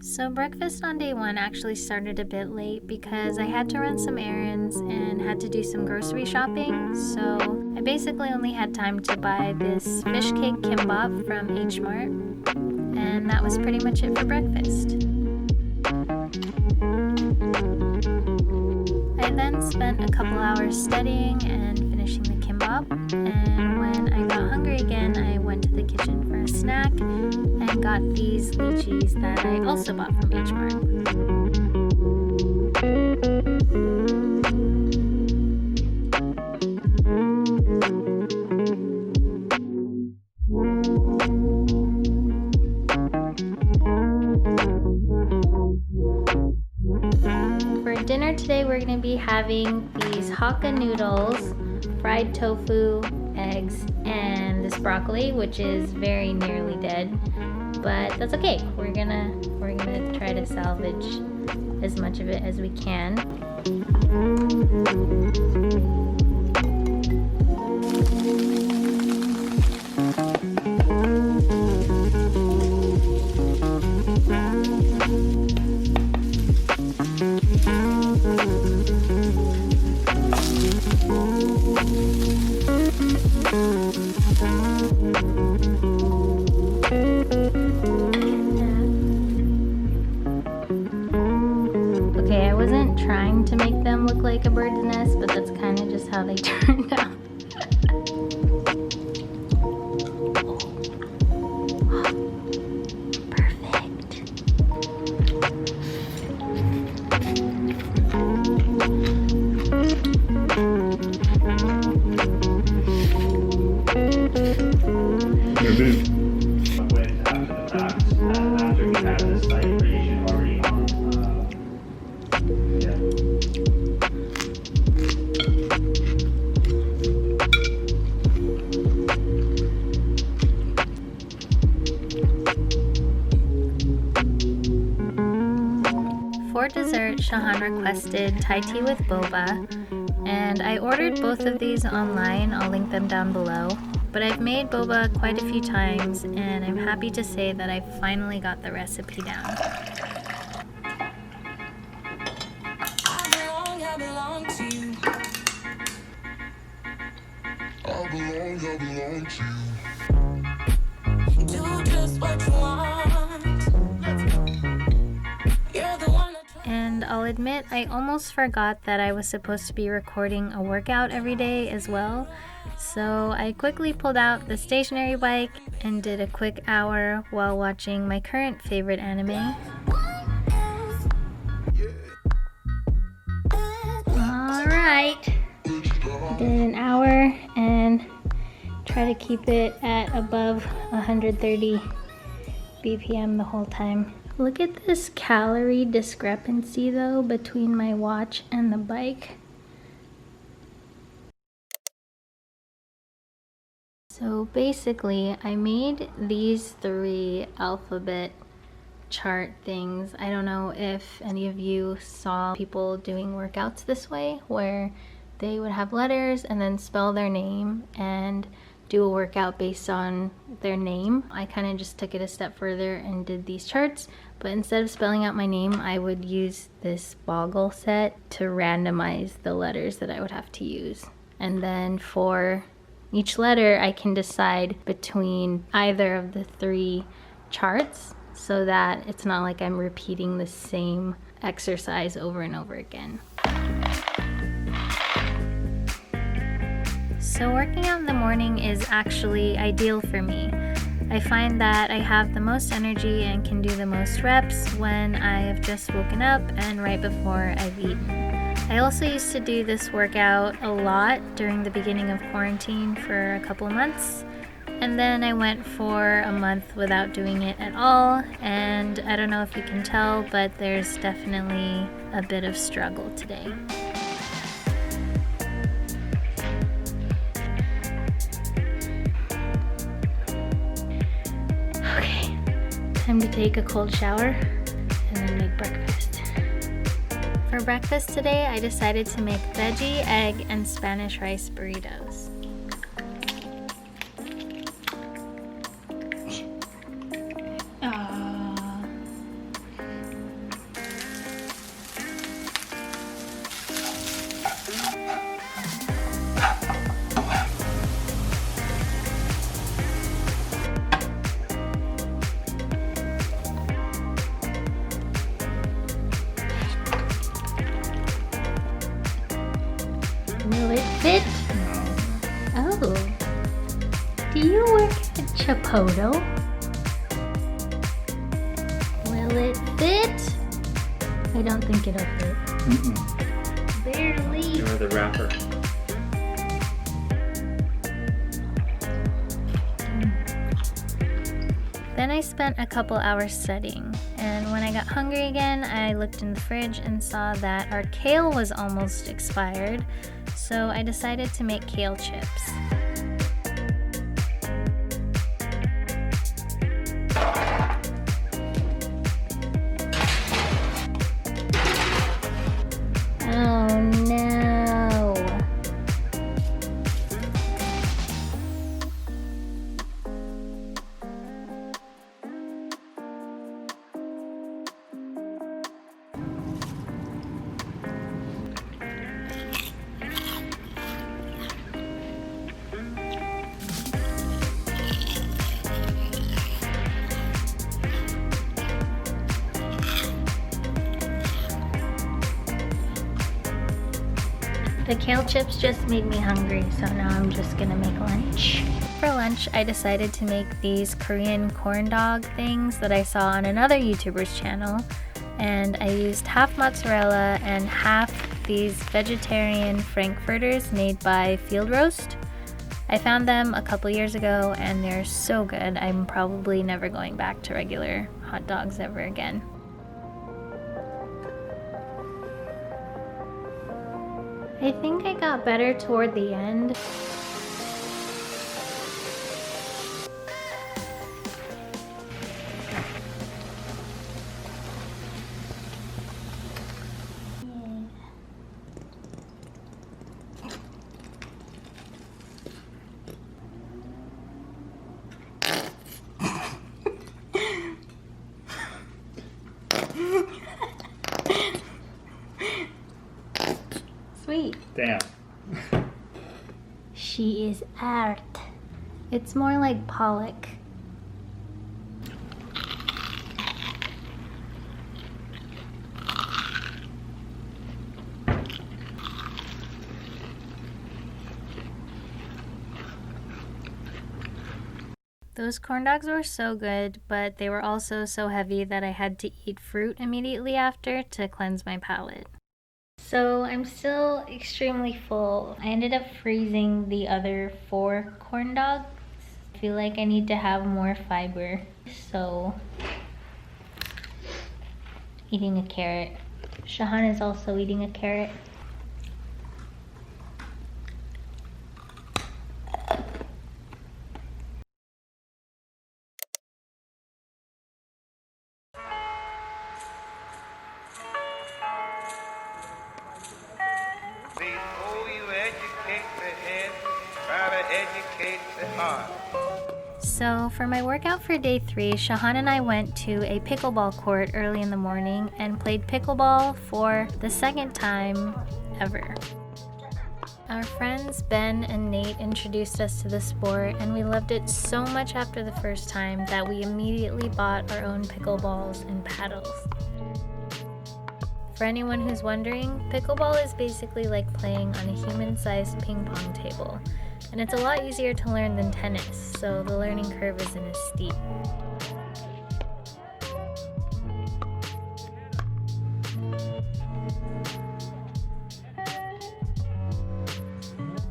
So breakfast on day one actually started a bit late because I had to run some errands and had to do some grocery shopping. So I basically only had time to buy this fishcake kimbap from h-mart, and that was pretty much it for breakfast. I then spent a couple hours studying and finishing the kimbap, and when I got hungry again, I went to the kitchen for a snack and got these lychees that I also bought from h-mart. For dinner today, we're going to be having these Hakka noodles, fried tofu, eggs, and this broccoli, which is very nearly dead, but that's okay. We're gonna try to salvage as much of it as we can. Okay, I wasn't trying to make them look like a bird's nest, but that's kind of just how they turned out. Perfect. After we have the site creation already on, For dessert, Shahan requested Thai tea with boba, and I ordered both of these online. I'll link them down below. But I've made boba quite a few times, and I'm happy to say that I finally got the recipe down. I belong to you. I belong to you. Do just what you want. You're the one that And I'll admit, I almost forgot that I was supposed to be recording a workout every day as well. So I quickly pulled out the stationary bike and did a quick hour while watching my current favorite anime. Alright, did an hour and try to keep it at above 130 BPM the whole time. Look at this calorie discrepancy though between my watch and the bike. So basically, I made these 3 alphabet chart things. I don't know if any of you saw people doing workouts this way, where they would have letters and then spell their name and do a workout based on their name. I kind of just took it a step further and did these charts, but instead of spelling out my name, I would use this boggle set to randomize the letters that I would have to use. And then for each letter, I can decide between either of the 3 charts so that it's not like I'm repeating the same exercise over and over again. So working out in the morning is actually ideal for me. I find that I have the most energy and can do the most reps when I have just woken up and right before I've eaten. I also used to do this workout a lot during the beginning of quarantine for a couple months, And then I went for a month without doing it at all, and I don't know if you can tell, but there's definitely a bit of struggle today. Okay, time to take a cold shower and then make breakfast. For breakfast today, I decided to make veggie, egg, and Spanish rice burritos. Will it fit? Oh. Do you work at Chipotle? Will it fit? I don't think it'll fit. Barely. You're the wrapper. Then I spent a couple hours setting, and when I got hungry again, I looked in the fridge and saw that our kale was almost expired, so I decided to make kale chips. Oh no! The kale chips just made me hungry, so now I'm just gonna make lunch. For lunch, I decided to make these Korean corn dog things that I saw on another YouTuber's channel, and I used half mozzarella and half these vegetarian frankfurters made by Field Roast. I found them a couple years ago and they're so good. I'm probably never going back to regular hot dogs ever again. I think I got better toward the end. Sweet. Damn. She is art. It's more like Pollock. Those corn dogs were so good, but they were also so heavy that I had to eat fruit immediately after to cleanse my palate. So I'm still extremely full. I ended up freezing the other 4 corn dogs. I feel like I need to have more fiber. So, eating a carrot. Shahan is also eating a carrot. Before you educate the head, try to educate the heart. So for my workout for day 3, Shahan and I went to a pickleball court early in the morning and played pickleball for the second time ever. Our friends Ben and Nate introduced us to the sport, and we loved it so much after the first time that we immediately bought our own pickleballs and paddles. For anyone who's wondering, pickleball is basically like playing on a human-sized ping pong table, and it's a lot easier to learn than tennis, so the learning curve isn't as steep.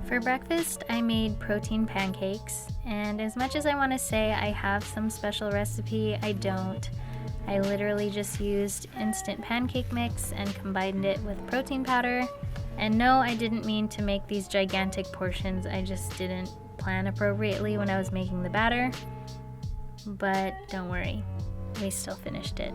For breakfast, I made protein pancakes, And as much as I want to say I have some special recipe, I don't. I literally just used instant pancake mix and combined it with protein powder. And no, I didn't mean to make these gigantic portions, I just didn't plan appropriately when I was making the batter. But don't worry, we still finished it.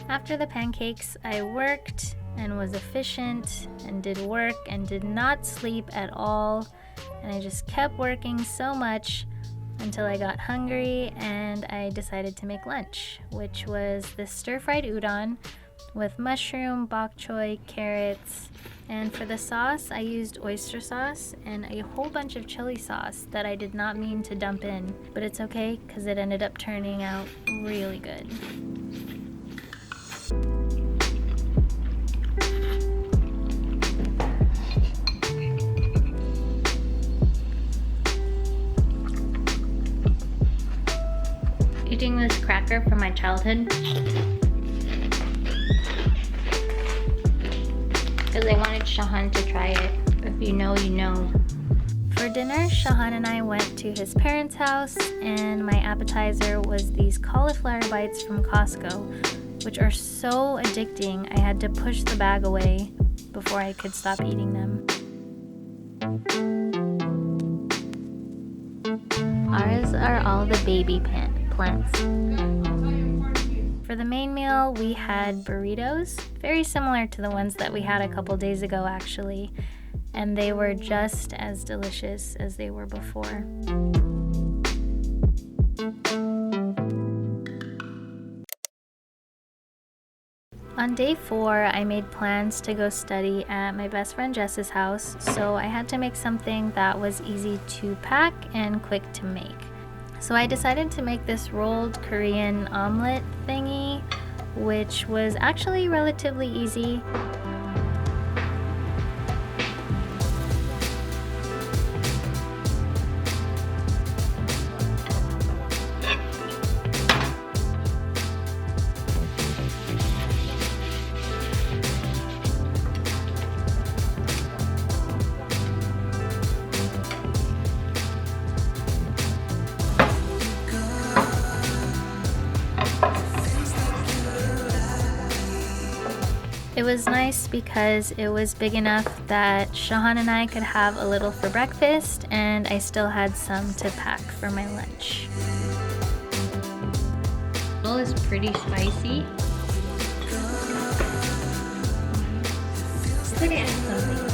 After the pancakes, I worked and was efficient and did work and did not sleep at all. And I just kept working so much until I got hungry and I decided to make lunch, which was this stir-fried udon with mushroom, bok choy, carrots, and for the sauce I used oyster sauce and a whole bunch of chili sauce that I did not mean to dump in, but it's okay because it ended up turning out really good. Eating this cracker from my childhood because I wanted Shahan to try it. If you know, you know. For dinner, Shahan and I went to his parents' house and my appetizer was these cauliflower bites from Costco, which are so addicting I had to push the bag away before I could stop eating them. Ours are all the baby plants. For the main meal, we had burritos, very similar to the ones that we had a couple days ago actually, and they were just as delicious as they were before. On day 4, I made plans to go study at my best friend Jess's house, so I had to make something that was easy to pack and quick to make. So I decided to make this rolled Korean omelet thingy, which was actually relatively easy. It was nice because it was big enough that Shahan and I could have a little for breakfast and I still had some to pack for my lunch. The bowl is pretty spicy. It's like it has something.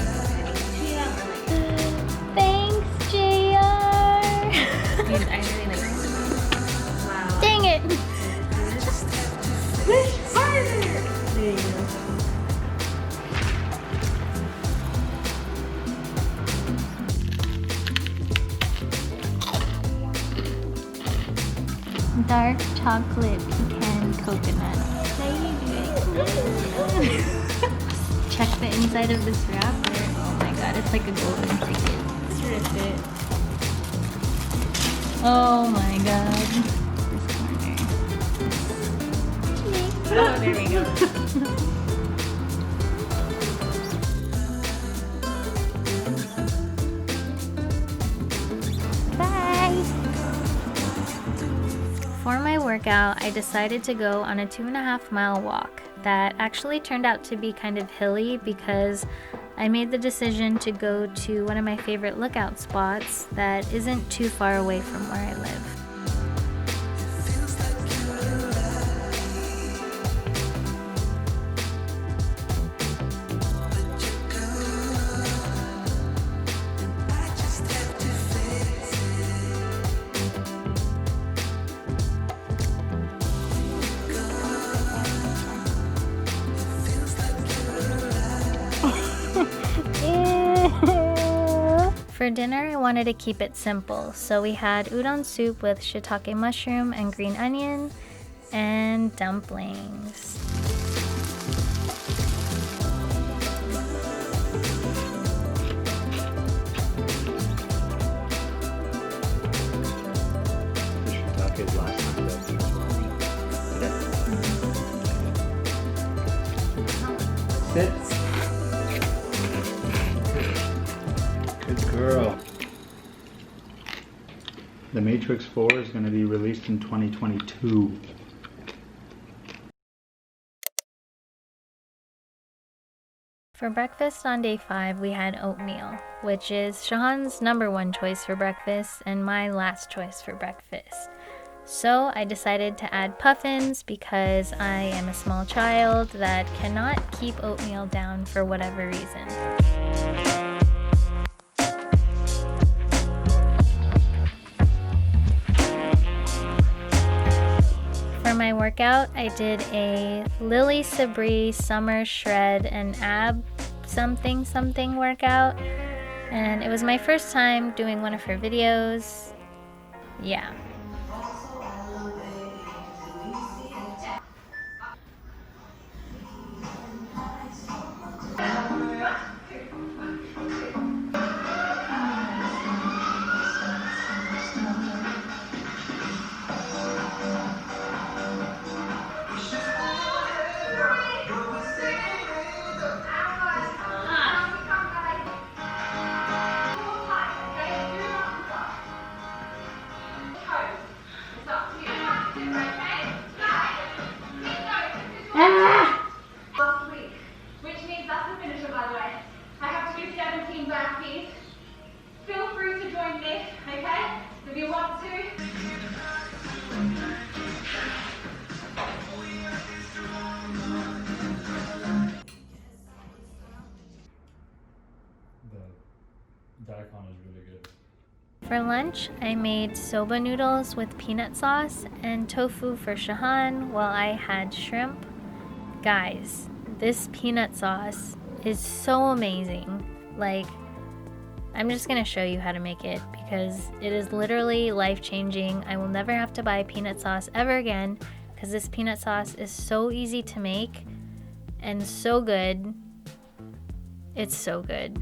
Thanks, JR! I really like it. Wow. Dang it! Push harder! There you go. Dark chocolate pecan coconut. Check the inside of this wrapper. Oh my god, it's like a golden ticket. Rip it. Oh my god. This corner. Oh, there we go. For my workout, I decided to go on a 2.5-mile walk that actually turned out to be kind of hilly because I made the decision to go to one of my favorite lookout spots that isn't too far away from where I live. For dinner, I wanted to keep it simple, so we had udon soup with shiitake mushroom and green onion, and dumplings. Shiitake last time that as well. Okay. Sit. girl. The Matrix 4 is going to be released in 2022. For breakfast on day 5, we had oatmeal, which is Shahan's #1 choice for breakfast and my last choice for breakfast. So I decided to add puffins because I am a small child that cannot keep oatmeal down for whatever reason. For my workout, I did a Lily Sabri summer shred and ab something workout, and it was my first time doing one of her videos. Yeah. Last week, which means that's the finisher, by the way. I have 217 black peas. Feel free to join me, okay? If you want to. The daikon is really good. For lunch, I made soba noodles with peanut sauce and tofu for Shahan while I had shrimp. Guys, this peanut sauce is so amazing. Like, I'm just gonna show you how to make it because it is literally life-changing. I will never have to buy peanut sauce ever again because this peanut sauce is so easy to make and so good. It's so good.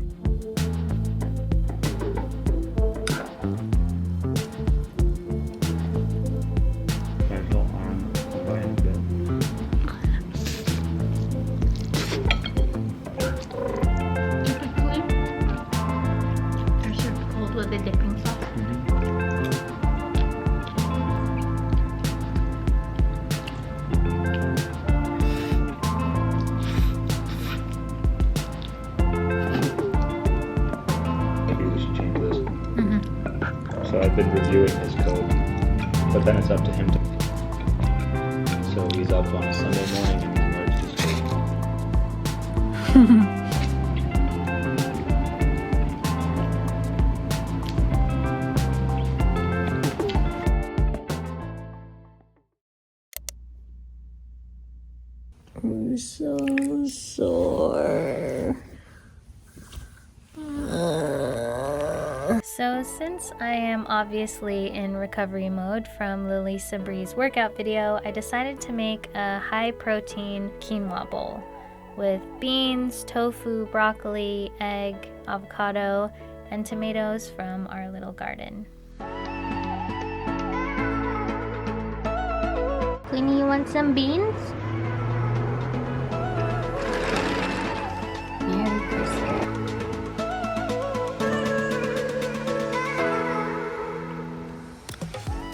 With the dipping sauce. Maybe we should change this. So I've been reviewing his code, but then it's up to him to. So he's up on a Sunday morning and he merged his code. I'm so sore. So since I am obviously in recovery mode from Lily Sabri's workout video, I decided to make a high-protein quinoa bowl with beans, tofu, broccoli, egg, avocado, and tomatoes from our little garden. Queenie, you want some beans? Merry Christmas.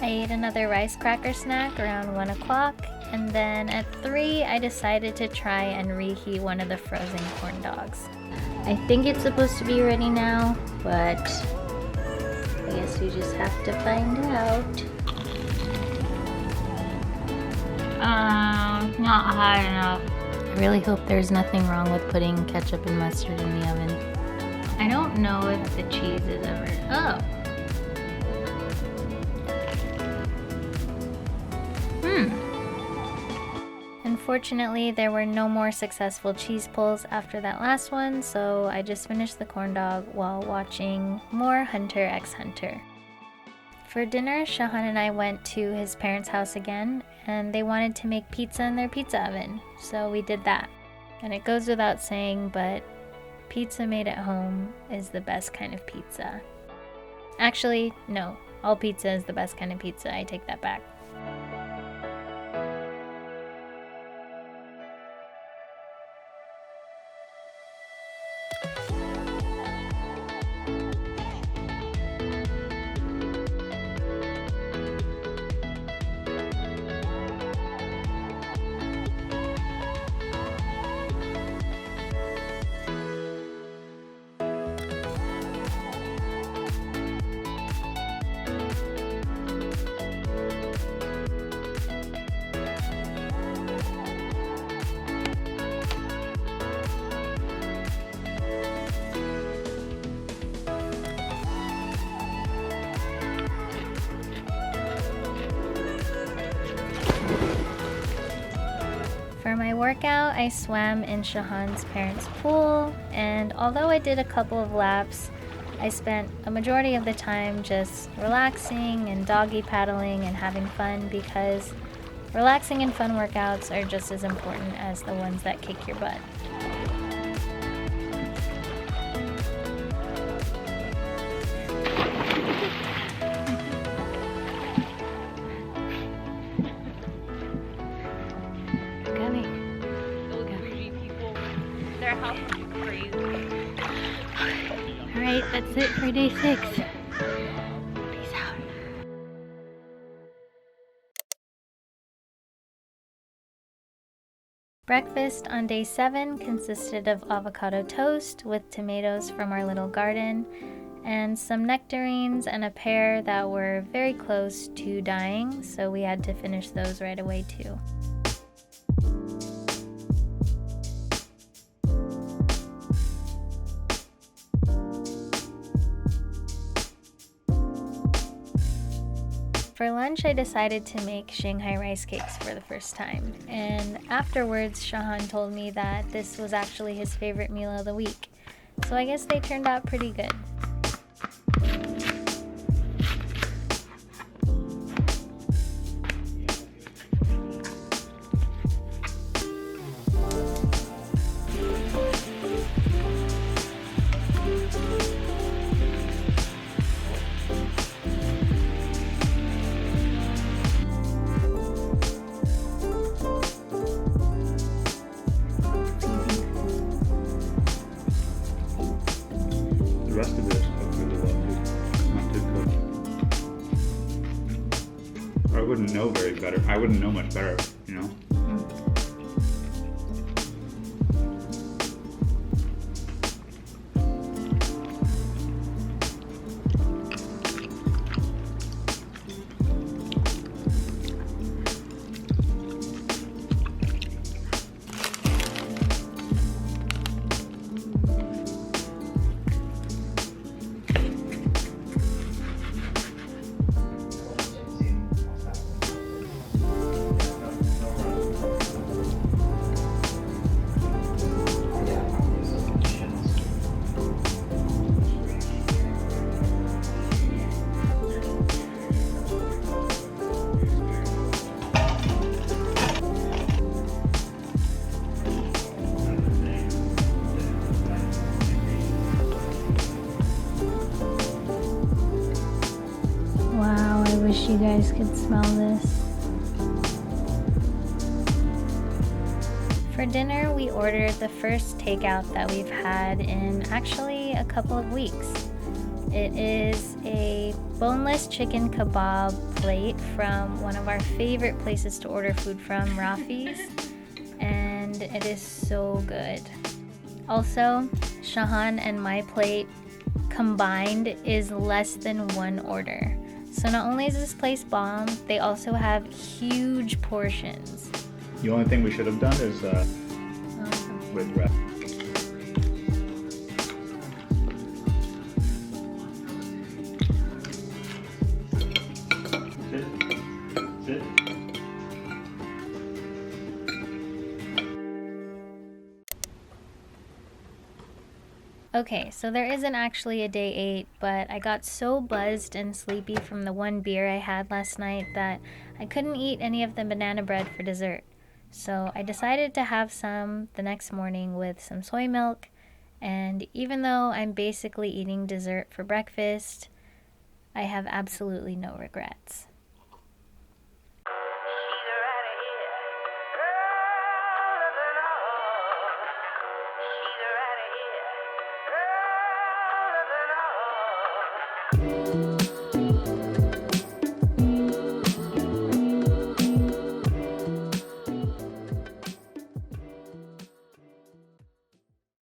I ate another rice cracker snack around 1 o'clock, and then at 3 I decided to try and reheat one of the frozen corn dogs. I think it's supposed to be ready now, but I guess we just have to find out. Not hot enough. I really hope there's nothing wrong with putting ketchup and mustard in the oven. I don't know if the cheese is ever... Oh! Unfortunately, there were no more successful cheese pulls after that last one, so I just finished the corn dog while watching more Hunter x Hunter. For dinner, Shahan and I went to his parents' house again, and they wanted to make pizza in their pizza oven, so we did that. And it goes without saying, but pizza made at home is the best kind of pizza. Actually, no, all pizza is the best kind of pizza. I take that back. workout, I swam in Shahan's parents' pool, and although I did a couple of laps, I spent a majority of the time just relaxing and doggy paddling and having fun, because relaxing and fun workouts are just as important as the ones that kick your butt. Alright, that's it for day 6. Peace out. Breakfast on day 7 consisted of avocado toast with tomatoes from our little garden and some nectarines and a pear that were very close to dying, so we had to finish those right away too. For lunch, I decided to make Shanghai rice cakes for the first time, and afterwards Shahan told me that this was actually his favorite meal of the week, so I guess they turned out pretty good. The rest of it is cooked really well too. Not too cooked. I wouldn't know very better. I wouldn't know much better, you know? Wow, I wish you guys could smell this. For dinner, we ordered the first takeout that we've had in actually a couple of weeks. It is a boneless chicken kebab plate from one of our favorite places to order food from, Rafi's, and it is so good. Also, Shahan and my plate combined is less than 1 order. So not only is this place bomb, they also have huge portions. The only thing we should have done is with wrap. Sit. Okay, so there isn't actually a day 8, but I got so buzzed and sleepy from the 1 beer I had last night that I couldn't eat any of the banana bread for dessert. So I decided to have some the next morning with some soy milk, and even though I'm basically eating dessert for breakfast, I have absolutely no regrets.